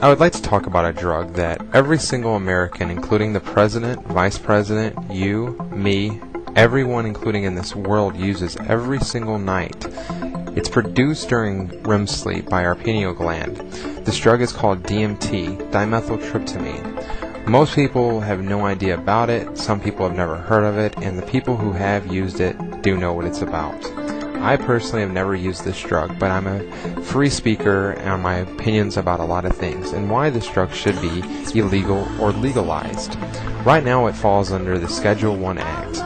I would like to talk about a drug that every single American, including the president, vice president, you, me, everyone including in this world uses every single night. It's produced during REM sleep by our pineal gland. This drug is called DMT, dimethyltryptamine. Most people have no idea about it, some people have never heard of it, and the people who have used it do know what it's about. I personally have never used this drug, but I'm a free speaker on my opinions about a lot of things and why this drug should be illegal or legalized. Right now it falls under the Schedule I Act.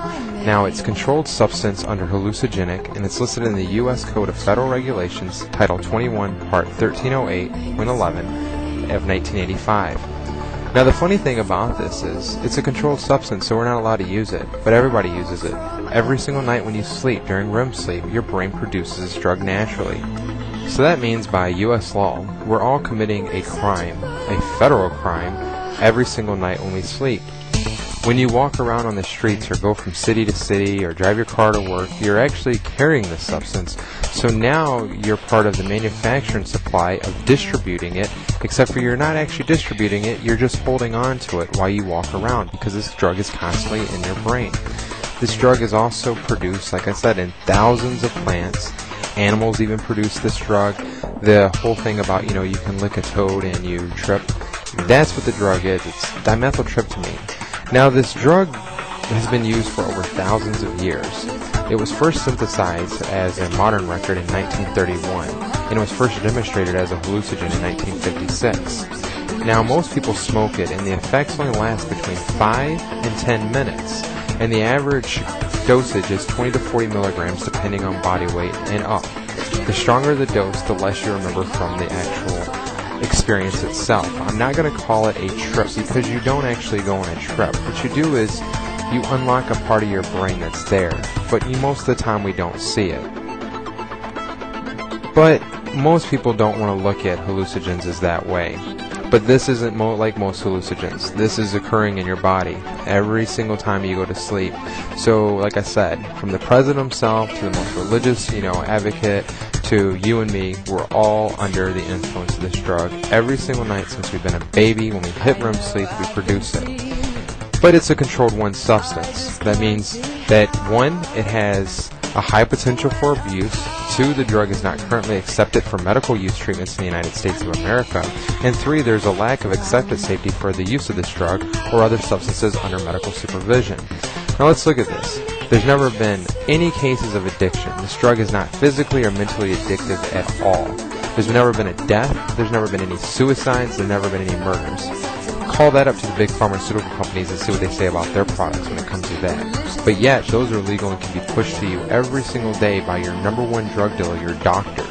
Now it's controlled substance under hallucinogenic, and it's listed in the U.S. Code of Federal Regulations, Title 21, Part 1308.11 of 1985. Now the funny thing about this is, it's a controlled substance, so we're not allowed to use it, but everybody uses it. Every single night when you sleep, during REM sleep, your brain produces this drug naturally. So that means by U.S. law, we're all committing a crime, a federal crime, every single night when we sleep. When you walk around on the streets or go from city to city or drive your car to work, you're actually carrying this substance. So now you're part of the manufacturing supply of distributing it, except for you're not actually distributing it, you're just holding on to it while you walk around because this drug is constantly in your brain. This drug is also produced, like I said, in thousands of plants. Animals even produce this drug. The whole thing about, you can lick a toad and you trip, that's what the drug is. It's dimethyltryptamine. Now this drug has been used for over thousands of years. It was first synthesized as a modern record in 1931, and it was first demonstrated as a hallucinogen in 1956. Now most people smoke it, and the effects only last between 5 and 10 minutes, and the average dosage is 20 to 40 milligrams depending on body weight and up. The stronger the dose, the less you remember from the actual experience itself. I'm not going to call it a trip because you don't actually go on a trip. What you do is you unlock a part of your brain that's there, but most of the time we don't see it. But most people don't want to look at hallucinogens as that way. But this isn't like most hallucinogens. This is occurring in your body every single time you go to sleep. So, like I said, from the president himself to the most religious, advocate, to you and me, we're all under the influence of this drug. Every single night since we've been a baby, when we hit REM sleep, we produce it. But it's a controlled one substance. That means that 1, it has a high potential for abuse. 2, the drug is not currently accepted for medical use treatments in the United States of America. And 3, there's a lack of accepted safety for the use of this drug or other substances under medical supervision. Now let's look at this. There's never been any cases of addiction. This drug is not physically or mentally addictive at all. There's never been a death. There's never been any suicides. There's never been any murders. Call that up to the big pharmaceutical companies and see what they say about their products when it comes to that. But yet, those are legal and can be pushed to you every single day by your #1 drug dealer, your doctor.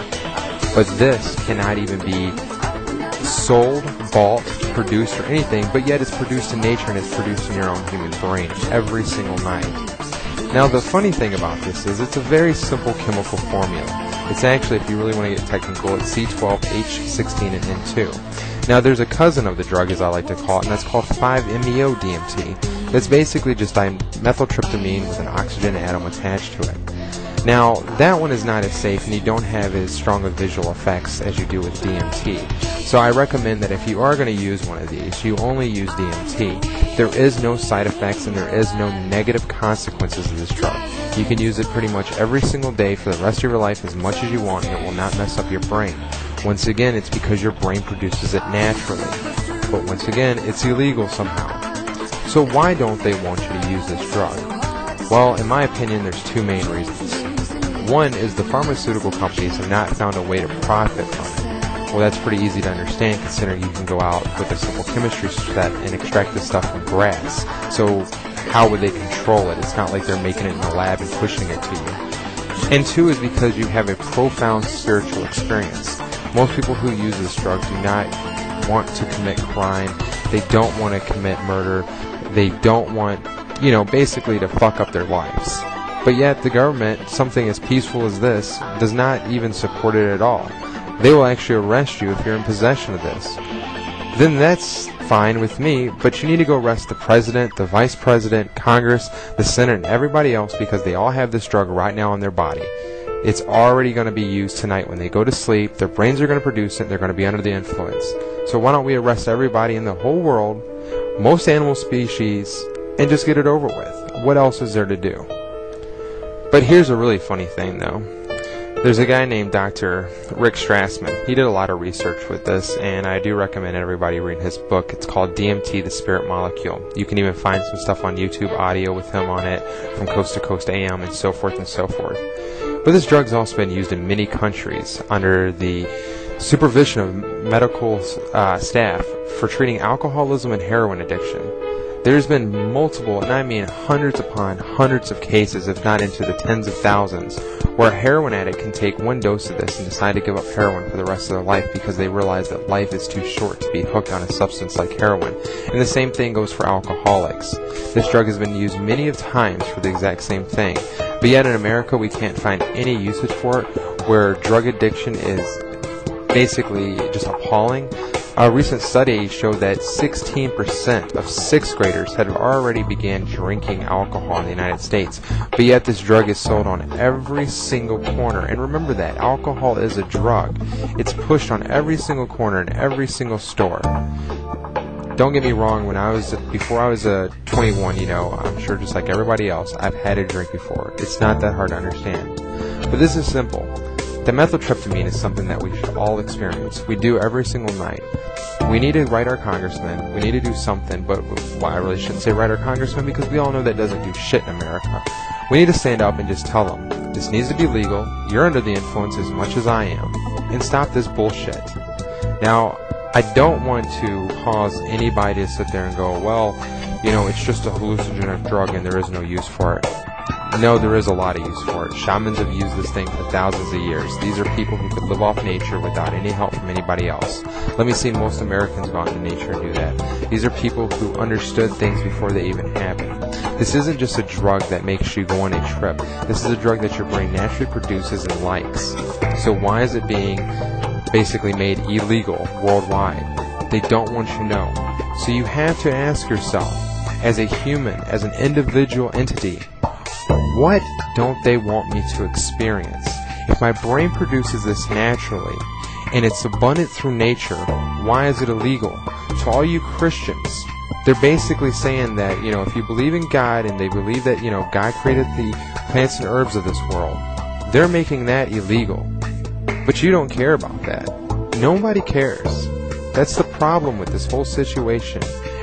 But this cannot even be sold, bought, produced, or anything, but yet it's produced in nature and it's produced in your own human brain every single night. Now the funny thing about this is it's a very simple chemical formula. It's actually, if you really want to get technical, it's C12H16 and N2. Now there's a cousin of the drug, as I like to call it, and that's called 5-MeO-DMT. That's basically just dimethyltryptamine with an oxygen atom attached to it. Now that one is not as safe, and you don't have as strong of visual effects as you do with DMT. So I recommend that if you are going to use one of these, you only use DMT. There is no side effects and there is no negative consequences of this drug. You can use it pretty much every single day for the rest of your life as much as you want, and it will not mess up your brain. Once again, it's because your brain produces it naturally. But once again, it's illegal somehow. So why don't they want you to use this drug? Well, in my opinion, there's 2 main reasons. 1 is the pharmaceutical companies have not found a way to profit from it. Well, that's pretty easy to understand considering you can go out with a simple chemistry set and extract this stuff from grass. So how would they control it? It's not like they're making it in the lab and pushing it to you. And 2 is because you have a profound spiritual experience. Most people who use this drug do not want to commit crime. They don't want to commit murder. They don't want, basically to fuck up their lives. But yet the government, something as peaceful as this, does not even support it at all. They will actually arrest you if you're in possession of this. Then that's fine with me, but you need to go arrest the president, the vice president, Congress, the Senate, and everybody else because they all have this drug right now in their body. It's already going to be used tonight when they go to sleep. Their brains are going to produce it. They're going to be under the influence. So why don't we arrest everybody in the whole world, most animal species, and just get it over with? What else is there to do? But here's a really funny thing, though. There's a guy named Dr. Rick Strassman. He did a lot of research with this, and I do recommend everybody read his book. It's called DMT, The Spirit Molecule. You can even find some stuff on YouTube, audio with him on it, from Coast to Coast AM, and so forth and so forth. But this drug's also been used in many countries under the supervision of medical staff for treating alcoholism and heroin addiction. There's been multiple, and I mean hundreds upon hundreds of cases, if not into the tens of thousands, where a heroin addict can take one dose of this and decide to give up heroin for the rest of their life because they realize that life is too short to be hooked on a substance like heroin. And the same thing goes for alcoholics. This drug has been used many of times for the exact same thing. But yet in America we can't find any usage for it, where drug addiction is basically just appalling. A recent study showed that 16% of 6th graders had already began drinking alcohol in the United States, but yet this drug is sold on every single corner. And remember that alcohol is a drug. It's pushed on every single corner in every single store. Don't get me wrong, before I was 21, I'm sure just like everybody else, I've had a drink before. It's not that hard to understand. But this is simple. Dimethyltryptamine is something that we should all experience. We do every single night. We need to write our congressman. We need to do something, but I really shouldn't say write our congressman because we all know that doesn't do shit in America. We need to stand up and just tell them, this needs to be legal, you're under the influence as much as I am, and stop this bullshit. Now, I don't want to cause anybody to sit there and go, well, it's just a hallucinogenic drug and there is no use for it. No, there is a lot of use for it. Shamans have used this thing for thousands of years. These are people who could live off nature without any help from anybody else. Let me see most Americans go out into nature and do that. These are people who understood things before they even happened. This isn't just a drug that makes you go on a trip. This is a drug that your brain naturally produces and likes. So why is it being basically made illegal worldwide? They don't want you to know. So you have to ask yourself, as a human, as an individual entity, what don't they want me to experience? If my brain produces this naturally, and it's abundant through nature, why is it illegal? To all you Christians, they're basically saying that, if you believe in God and they believe that, God created the plants and herbs of this world, they're making that illegal. But you don't care about that. Nobody cares. That's the problem with this whole situation.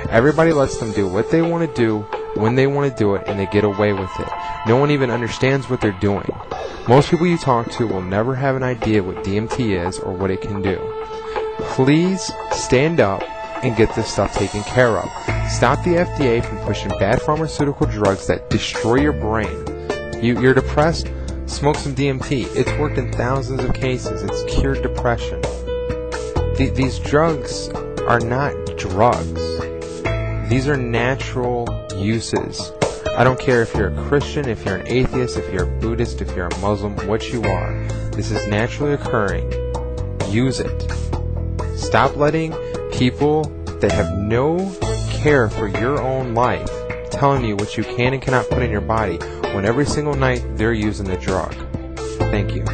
Everybody lets them do what they want to do, when they want to do it, and they get away with it. No one even understands what they're doing. Most people you talk to will never have an idea what DMT is or what it can do. Please stand up and get this stuff taken care of. Stop the FDA from pushing bad pharmaceutical drugs that destroy your brain. You're depressed? Smoke some DMT. It's worked in thousands of cases. It's cured depression. These drugs are not drugs. These are natural uses. I don't care if you're a Christian, if you're an atheist, if you're a Buddhist, if you're a Muslim, what you are. This is naturally occurring. Use it. Stop letting people that have no care for your own life telling you what you can and cannot put in your body when every single night they're using the drug. Thank you.